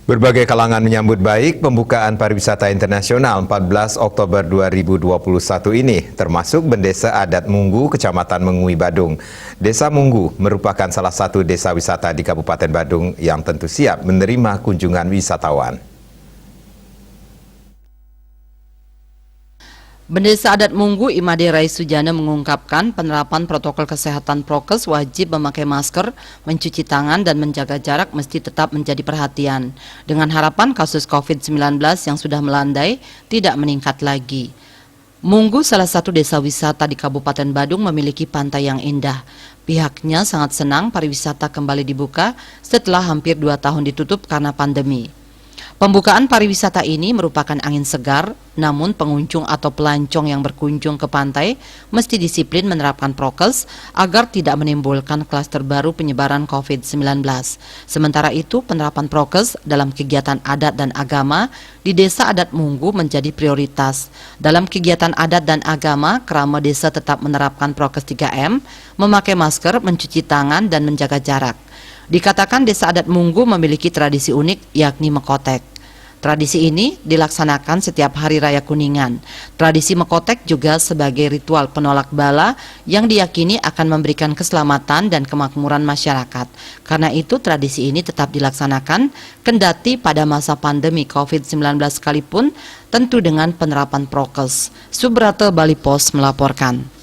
Berbagai kalangan menyambut baik pembukaan pariwisata internasional 14 Oktober 2021 ini, termasuk Bendesa Adat Munggu, Kecamatan Mengui, Badung. Desa Munggu merupakan salah satu desa wisata di Kabupaten Badung yang tentu siap menerima kunjungan wisatawan. Bendesa Adat Munggu Imade Rai Sujana mengungkapkan penerapan protokol kesehatan prokes wajib memakai masker, mencuci tangan dan menjaga jarak mesti tetap menjadi perhatian. Dengan harapan kasus COVID-19 yang sudah melandai tidak meningkat lagi. Munggu salah satu desa wisata di Kabupaten Badung memiliki pantai yang indah. Pihaknya sangat senang pariwisata kembali dibuka setelah hampir 2 tahun ditutup karena pandemi. Pembukaan pariwisata ini merupakan angin segar, namun pengunjung atau pelancong yang berkunjung ke pantai mesti disiplin menerapkan prokes agar tidak menimbulkan klaster baru penyebaran COVID-19. Sementara itu, penerapan prokes dalam kegiatan adat dan agama di Desa Adat Munggu menjadi prioritas. Dalam kegiatan adat dan agama, kerama desa tetap menerapkan prokes 3M, memakai masker, mencuci tangan, dan menjaga jarak. Dikatakan Desa Adat Munggu memiliki tradisi unik yakni mekotek. Tradisi ini dilaksanakan setiap hari raya Kuningan. Tradisi mekotek juga sebagai ritual penolak bala yang diyakini akan memberikan keselamatan dan kemakmuran masyarakat. Karena itu tradisi ini tetap dilaksanakan kendati pada masa pandemi COVID-19 sekalipun tentu dengan penerapan prokes. Subrata Bali Pos melaporkan.